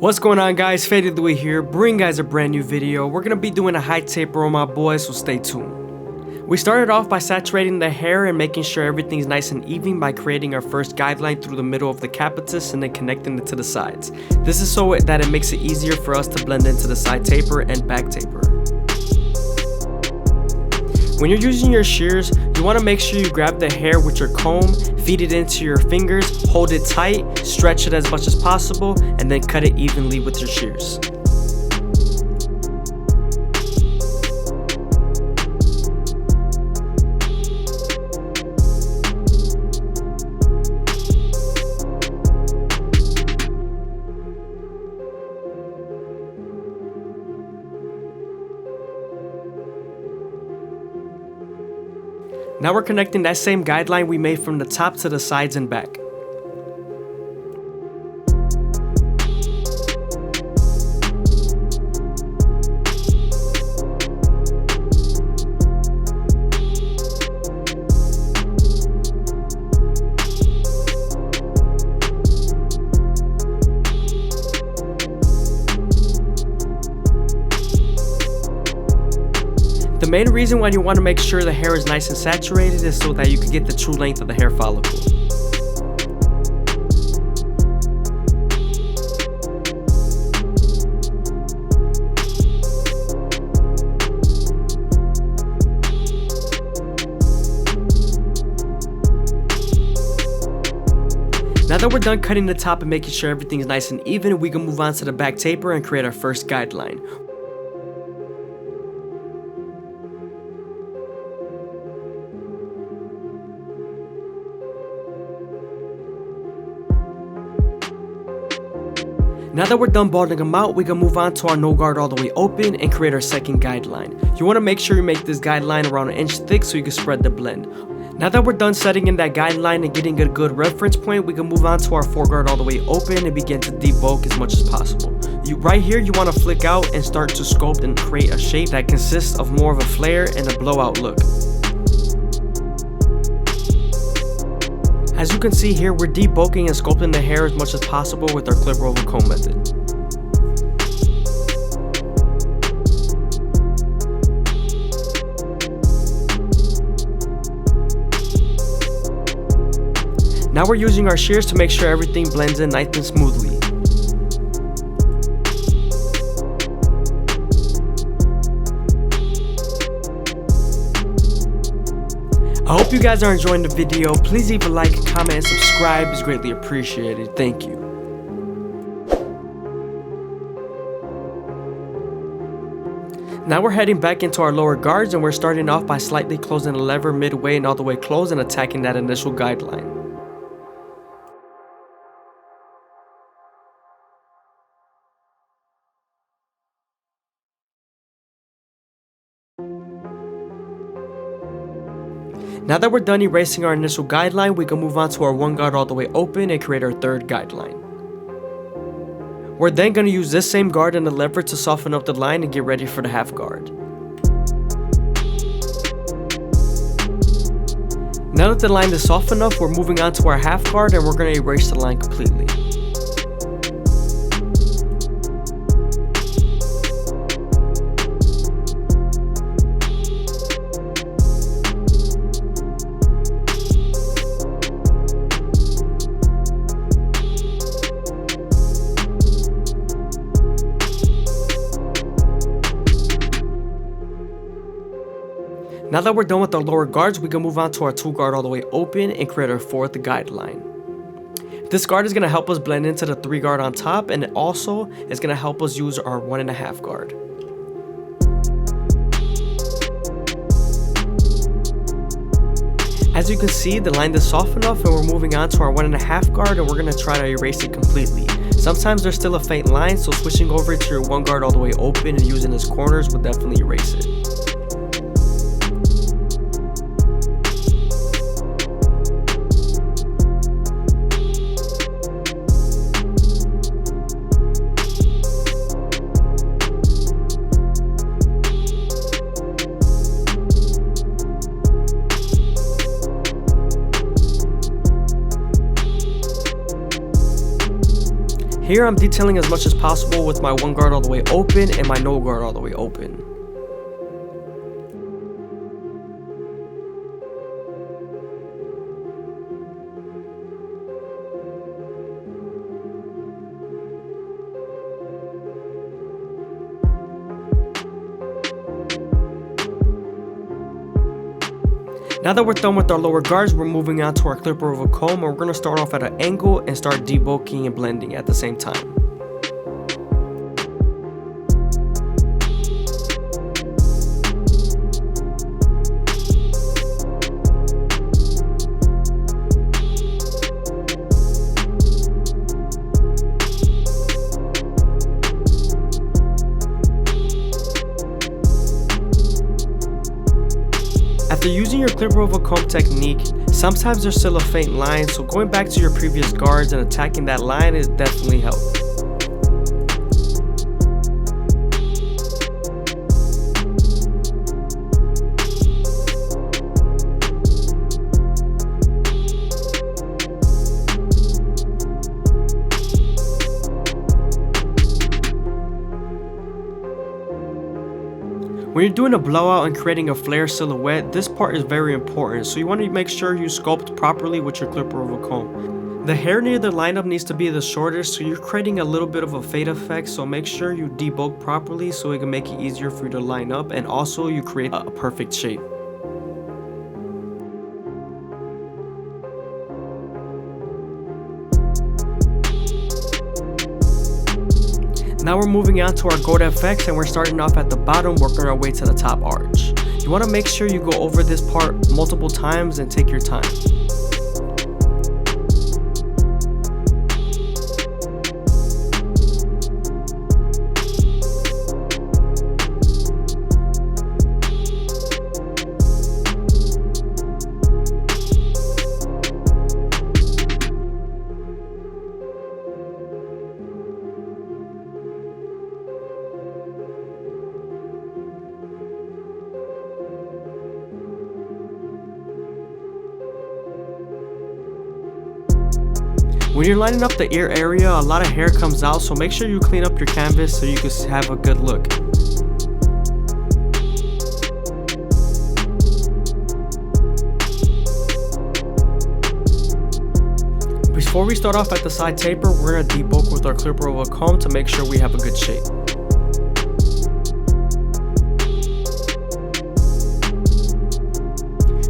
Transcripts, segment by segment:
What's going on, guys? FadeitLuie here, bringing guys a brand new video. We're gonna be doing a height taper on my boys, so stay tuned. We started off by saturating the hair and making sure everything's nice and even by creating our first guideline through the middle of the capitus and then connecting it to the sides. This is so that it makes it easier for us to blend into the side taper and back taper. When you're using your shears, you want to make sure you grab the hair with your comb, feed it into your fingers, hold it tight, stretch it as much as possible, and then cut it evenly with your shears. Now we're connecting that same guideline we made from the top to the sides and back. The main reason why you want to make sure the hair is nice and saturated is so that you can get the true length of the hair follicle. Now that we're done cutting the top and making sure everything is nice and even, we can move on to the back taper and create our first guideline. Now that we're done balding them out, we can move on to our no guard all the way open and create our second guideline. You want to make sure you make this guideline around an inch thick so you can spread the blend. Now that we're done setting in that guideline and getting a good reference point, we can move on to our foreguard all the way open and begin to debulk as much as possible. Right here, you want to flick out and start to sculpt and create a shape that consists of more of a flare and a blowout look. As you can see here, we're debulking and sculpting the hair as much as possible with our clip roll comb method. Now we're using our shears to make sure everything blends in nice and smoothly. I hope you guys are enjoying the video. Please leave a like, comment, and subscribe. It's greatly appreciated. Thank you. Now we're heading back into our lower guards and we're starting off by slightly closing the lever midway and all the way closed and attacking that initial guideline. Now that we're done erasing our initial guideline, we can move on to our one guard all the way open and create our third guideline. We're then going to use this same guard and the lever to soften up the line and get ready for the half guard. Now that the line is soft enough, we're moving on to our half guard and we're going to erase the line completely. Now that we're done with our lower guards, we can move on to our two guard all the way open and create our fourth guideline. This guard is going to help us blend into the three guard on top, and it also is going to help us use our 1.5 guard. As you can see, the line is soft enough and we're moving on to our 1.5 guard and we're going to try to erase it completely. Sometimes there's still a faint line, so switching over to your one guard all the way open and using its corners will definitely erase it. Here I'm detailing as much as possible with my one guard all the way open and my no guard all the way open. Now that we're done with our lower guards, we're moving on to our clipper over comb, and we're going to start off at an angle and start debulking and blending at the same time. After using your clipper over comb technique, sometimes there's still a faint line, so going back to your previous guards and attacking that line is definitely helpful. When you're doing a blowout and creating a flare silhouette, this part is very important, so you want to make sure you sculpt properly with your clipper over comb. The hair near the lineup needs to be the shortest, so you're creating a little bit of a fade effect, so make sure you debulk properly so it can make it easier for you to line up, and also you create a perfect shape. Now we're moving on to our gold FX, and we're starting off at the bottom, working our way to the top arch. You want to make sure you go over this part multiple times and take your time. When you're lining up the ear area, a lot of hair comes out, so make sure you clean up your canvas so you can have a good look. Before we start off at the side taper, we're going to debulk with our clipper over comb to make sure we have a good shape.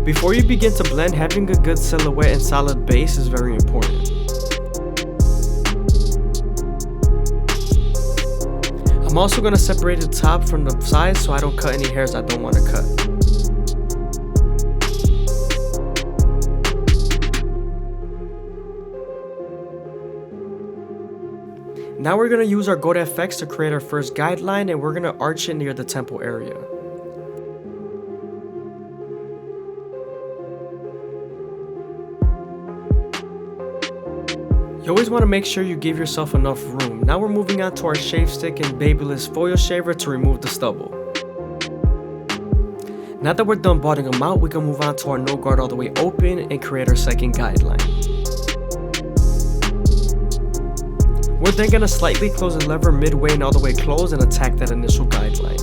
Before you begin to blend, having a good silhouette and solid base is very important. I'm also going to separate the top from the sides so I don't cut any hairs I don't want to cut. Now we're going to use our gold FX to create our first guideline, and we're going to arch it near the temple area. You always want to make sure you give yourself enough room. Now we're moving on to our shave stick and Babyliss foil shaver to remove the stubble. Now that we're done balding them out, we can move on to our no guard all the way open and create our second guideline. We're then going to slightly close the lever midway and all the way close and attack that initial guideline.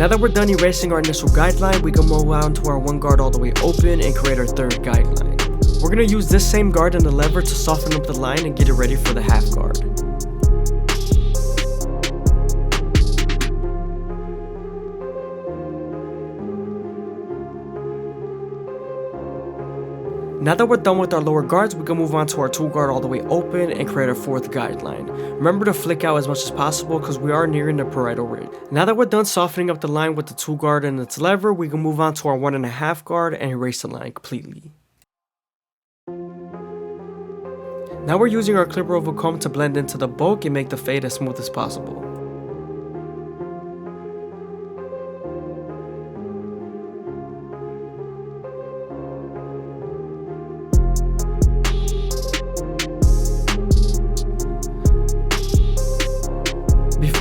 Now that we're done erasing our initial guideline, we can move on to our one guard all the way open and create our third guideline. We're going to use this same guard and the lever to soften up the line and get it ready for the half guard. Now that we're done with our lower guards, we can move on to our two guard all the way open and create our fourth guideline. Remember to flick out as much as possible because we are nearing the parietal ridge. Now that we're done softening up the line with the two guard and its lever, we can move on to our 1.5 guard and erase the line completely. Now we're using our clipper over comb to blend into the bulk and make the fade as smooth as possible.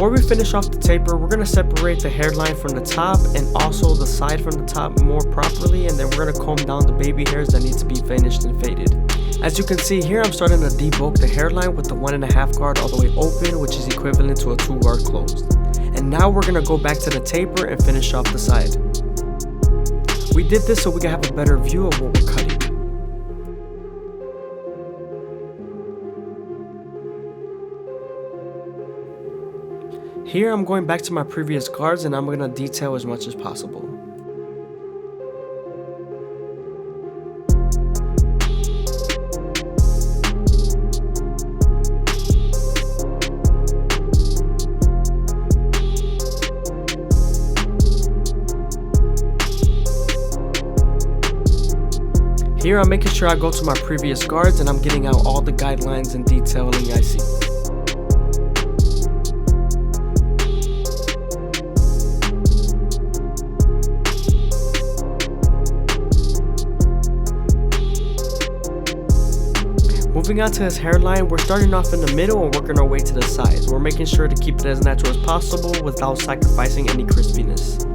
Before we finish off the taper, we're going to separate the hairline from the top and also the side from the top more properly, and then we're going to comb down the baby hairs that need to be finished and faded. As you can see here, I'm starting to debulk the hairline with the 1.5 guard all the way open, which is equivalent to a 2 guard closed. And now we're going to go back to the taper and finish off the side. We did this so we can have a better view of what we're cutting. Here I'm going back to my previous guards and I'm going to detail as much as possible. Here I'm making sure I go to my previous guards and I'm getting out all the guidelines and detailing I see. Moving on to his hairline, we're starting off in the middle and working our way to the sides. We're making sure to keep it as natural as possible without sacrificing any crispiness.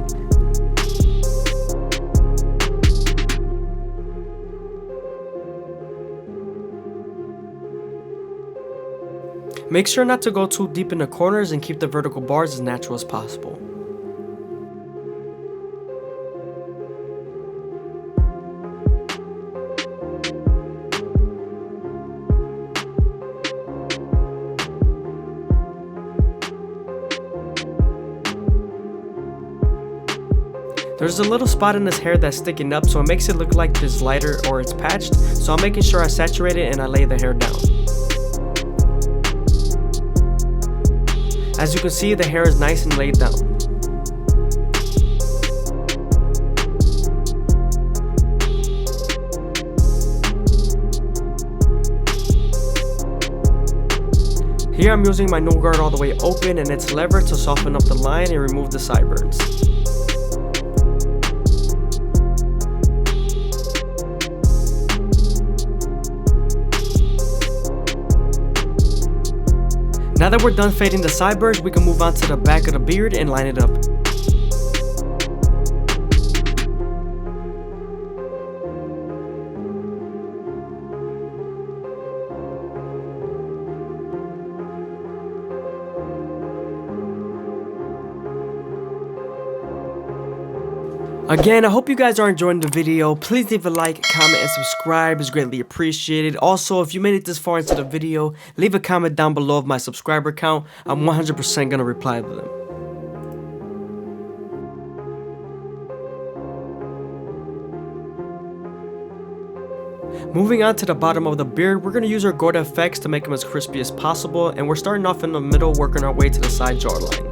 Make sure not to go too deep in the corners and keep the vertical bars as natural as possible. There's a little spot in his hair that's sticking up, so it makes it look like it's lighter or it's patched, so I'm making sure I saturate it and I lay the hair down. As you can see, the hair is nice and laid down. Here I'm using my no guard all the way open and its lever to soften up the line and remove the sideburns. Now that we're done fading the sideburns, we can move on to the back of the beard and line it up. Again, I hope you guys are enjoying the video. Please leave a like, comment, and subscribe. It's greatly appreciated. Also, if you made it this far into the video, leave a comment down below of my subscriber count. I'm 100% gonna reply to them. Moving on to the bottom of the beard, we're gonna use our Gorda effects to make them as crispy as possible, and we're starting off in the middle, working our way to the side jawline.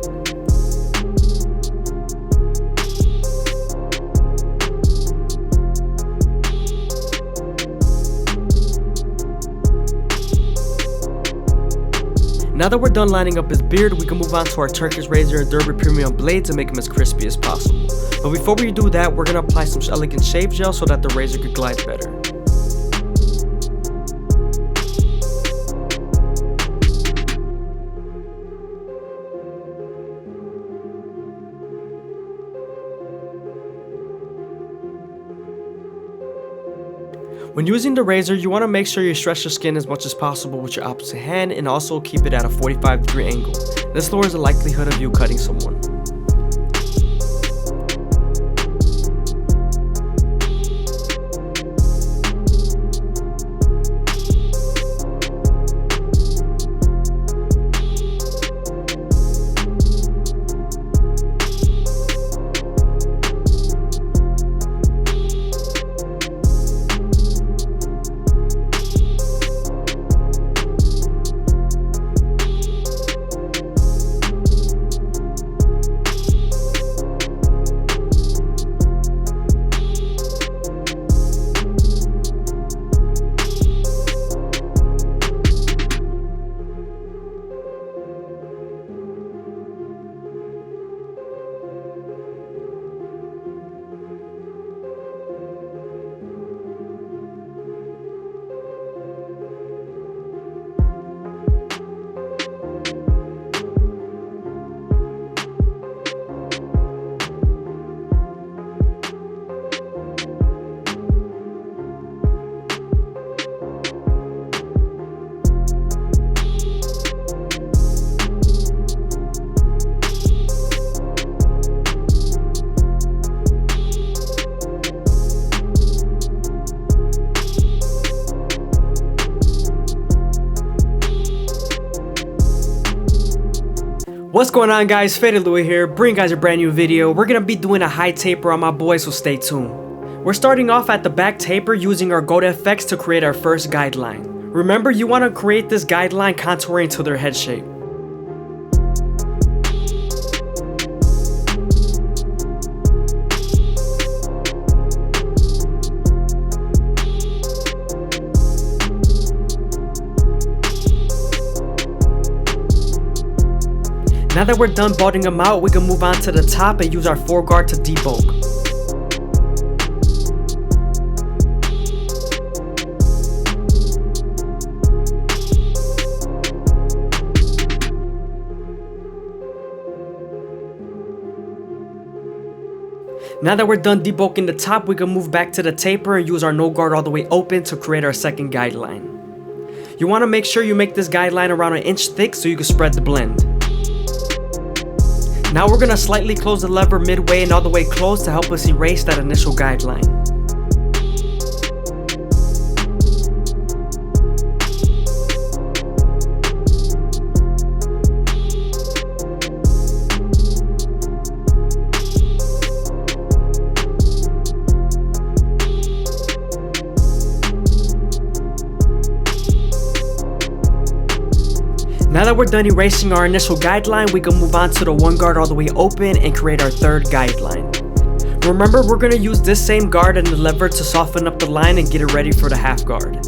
Now that we're done lining up his beard, we can move on to our Turkish razor and Derby premium blade to make him as crispy as possible. But before we do that, we're going to apply some elegant shave gel so that the razor could glide better. When using the razor, you want to make sure you stretch your skin as much as possible with your opposite hand and also keep it at a 45-degree angle. This lowers the likelihood of you cutting someone. What's going on, guys? FadeitLuie here, bringing guys a brand new video. We're gonna be doing a high taper on my boy, so stay tuned. We're starting off at the back taper using our gold FX to create our first guideline. Remember, you want to create this guideline contouring to their head shape. Now that we're done balding them out, we can move on to the top and use our foreguard to debulk. Now that we're done debulking the top, we can move back to the taper and use our no guard all the way open to create our second guideline. You want to make sure you make this guideline around 1 inch thick so you can spread the blend. Now we're going to slightly close the lever midway and all the way close to help us erase that initial guideline. Now that we're done erasing our initial guideline, we can move on to the one guard all the way open and create our third guideline. Remember, we're going to use this same guard and the lever to soften up the line and get it ready for the half guard.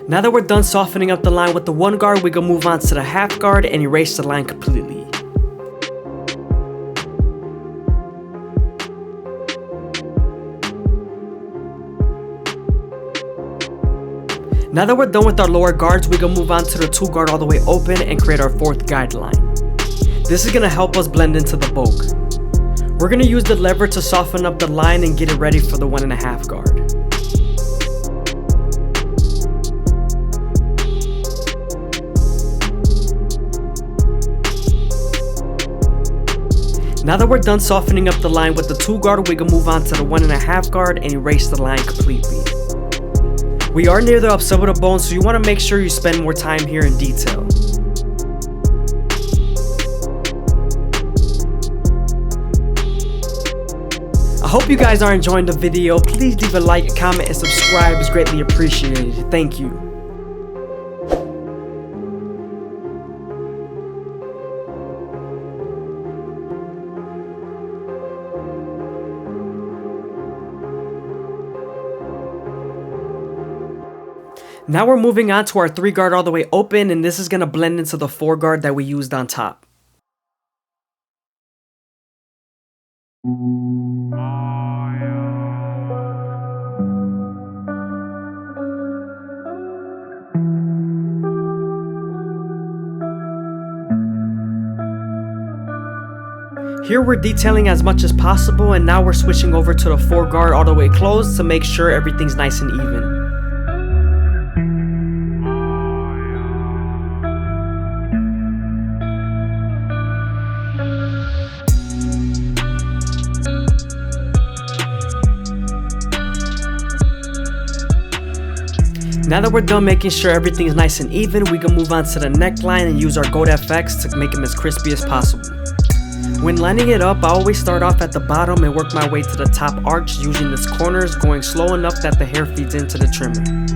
Now that we're done softening up the line with the one guard, we can move on to the half guard and erase the line completely. Now that we're done with our lower guards, we can move on to the two guard all the way open and create our fourth guideline. This is going to help us blend into the bulk. We're going to use the lever to soften up the line and get it ready for the 1.5 guard. Now that we're done softening up the line with the 2 guard, we can move on to the 1.5 guard and erase the line completely. We are near the occipital bone, so you want to make sure you spend more time here in detail. I hope you guys are enjoying the video. Please leave a like, comment, and subscribe. It's greatly appreciated. Thank you. Now we're moving on to our 3 guard all the way open, and this is going to blend into the 4 guard that we used on top. Here we're detailing as much as possible, and now we're switching over to the 4 guard all the way closed to make sure everything's nice and even. Now that we're done making sure everything is nice and even, we can move on to the neckline and use our gold FX to make them as crispy as possible. When lining it up, I always start off at the bottom and work my way to the top arch using its corners, going slow enough that the hair feeds into the trimmer.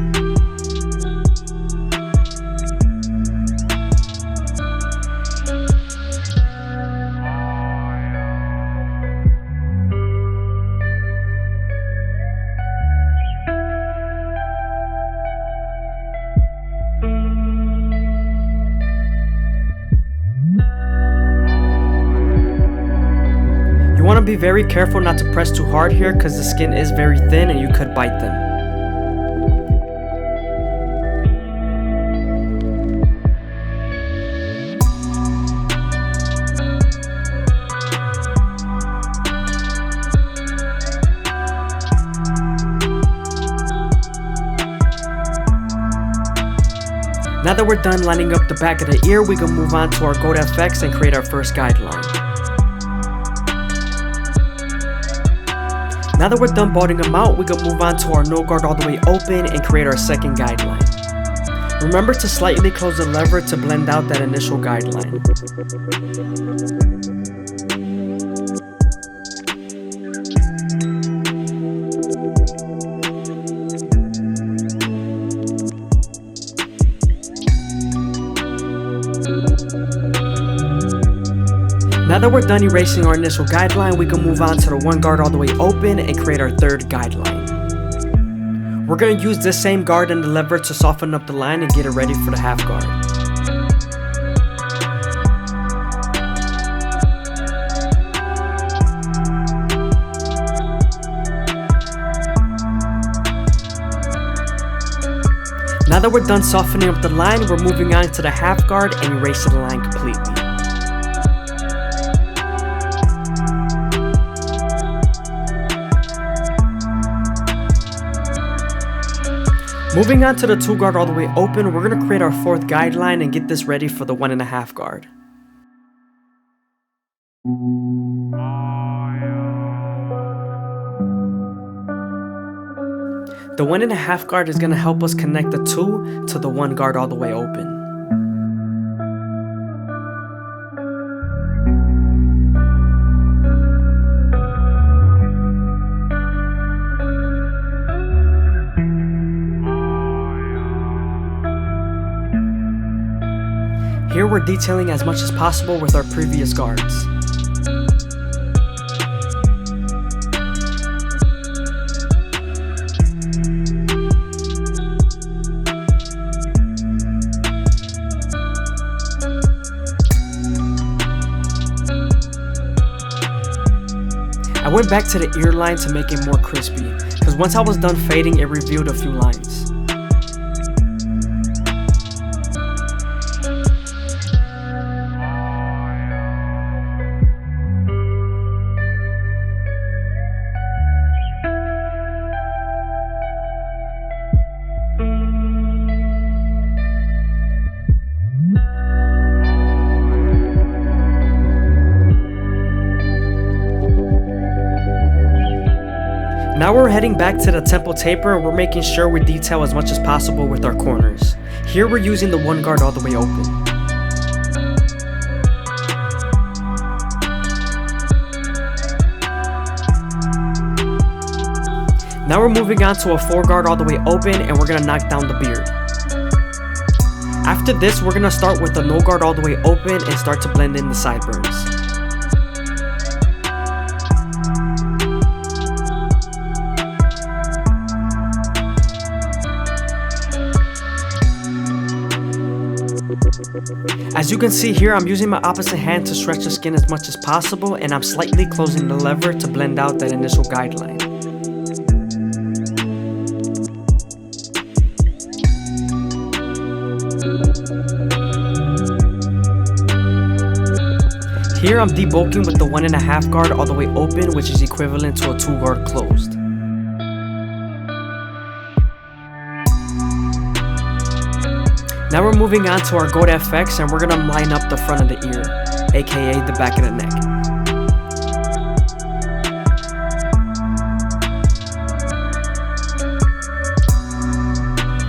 You want to be very careful not to press too hard here because the skin is very thin and you could bite them. Now that we're done lining up the back of the ear, we can move on to our Goat FX and create our first guideline. Now that we're done balding them out, we can move on to our no guard all the way open and create our second guideline. Remember to slightly close the lever to blend out that initial guideline. Now that we're done erasing our initial guideline, we can move on to the one guard all the way open and create our third guideline. We're going to use this same guard and the lever to soften up the line and get it ready for the half guard. Now that we're done softening up the line, we're moving on to the half guard and erasing the line completely. Moving on to the 2 guard all the way open, we're going to create our fourth guideline and get this ready for the 1.5 guard. The 1.5 guard is going to help us connect the 2 to the 1 guard all the way open. Here we're detailing as much as possible with our previous guards. I went back to the ear line to make it more crispy, because once I was done fading, it revealed a few lines. Now we're heading back to the temple taper and we're making sure we detail as much as possible with our corners. Here we're using the 1 guard all the way open. Now we're moving on to a 4 guard all the way open and we're going to knock down the beard. After this, we're going to start with the no guard all the way open and start to blend in the sideburns. As you can see here, I'm using my opposite hand to stretch the skin as much as possible, and I'm slightly closing the lever to blend out that initial guideline. Here I'm debulking with the 1.5 guard all the way open, which is equivalent to a 2 guard closed. Now we're moving on to our Goat FX and we're going to line up the front of the ear, aka the back of the neck.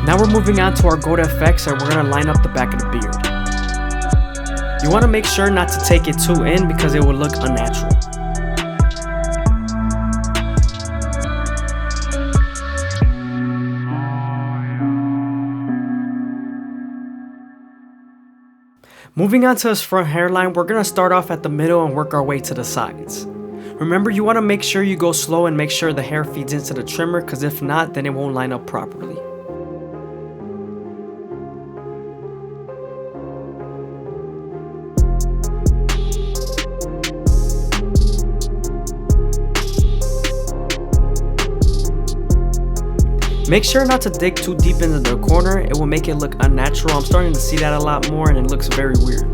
Now we're moving on to our Goat FX and we're going to line up the back of the beard. You want to make sure not to take it too in because it will look unnatural. Moving on to his front hairline, we're going to start off at the middle and work our way to the sides. Remember, you want to make sure you go slow and make sure the hair feeds into the trimmer, because if not, then it won't line up properly. Make sure not to dig too deep into the corner, it will make it look unnatural. I'm starting to see that a lot more and it looks very weird.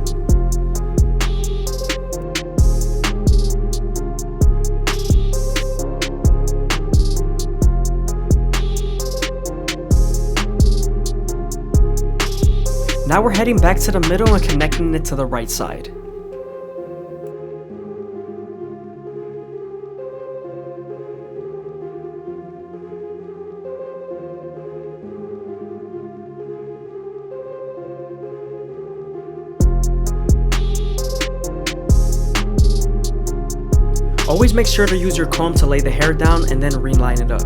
Now we're heading back to the middle and connecting it to the right side. Always make sure to use your comb to lay the hair down and then reline it up.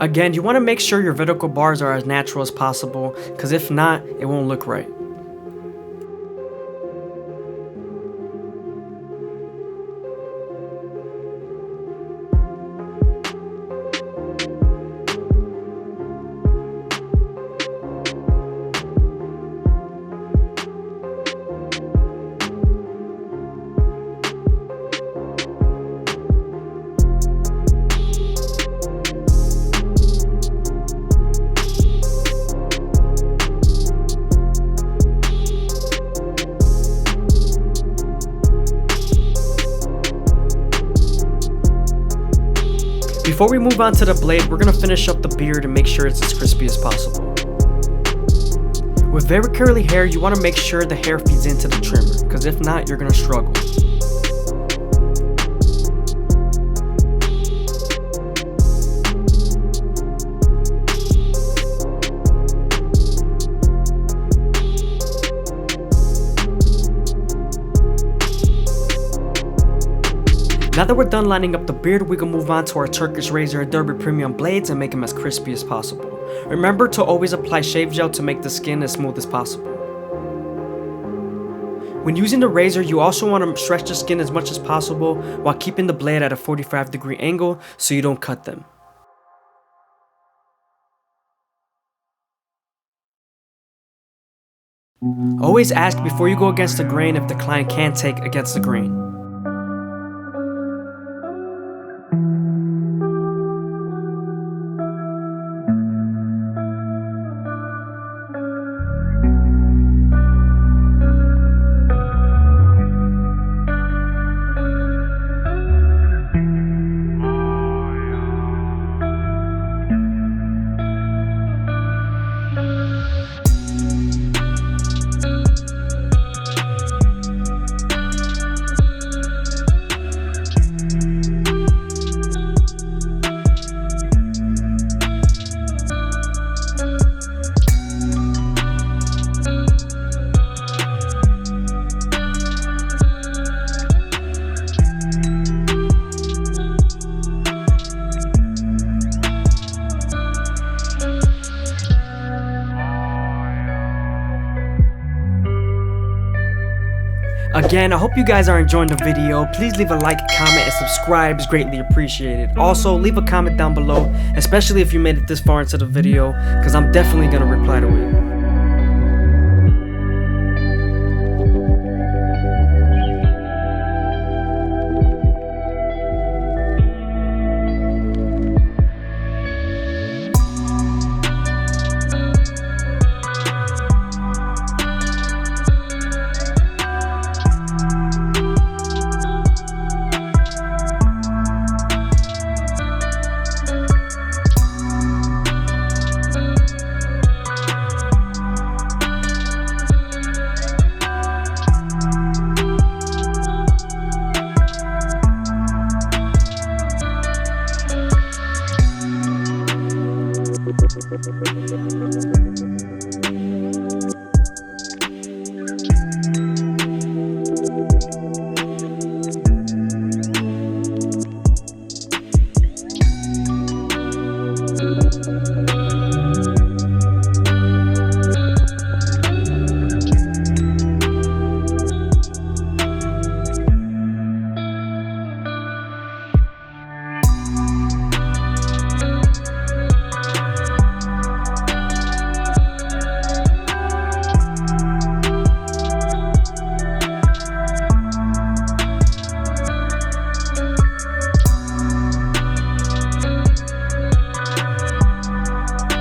Again, you want to make sure your vertical bars are as natural as possible, because if not, it won't look right. Before we move on to the blade, we're going to finish up the beard and make sure it's as crispy as possible. With very curly hair, you want to make sure the hair feeds into the trimmer, because if not, you're going to struggle. Now that we're done lining up the beard, we can move on to our Turkish razor and Derby premium blades and make them as crispy as possible. Remember to always apply shave gel to make the skin as smooth as possible. When using the razor, you also want to stretch the skin as much as possible while keeping the blade at a 45-degree angle so you don't cut them. Always ask before you go against the grain if the client can take against the grain. Again, I hope you guys are enjoying the video. Please leave a like, comment, and subscribe. It's greatly appreciated. Also, leave a comment down below, especially if you made it this far into the video, because I'm definitely going to reply to it.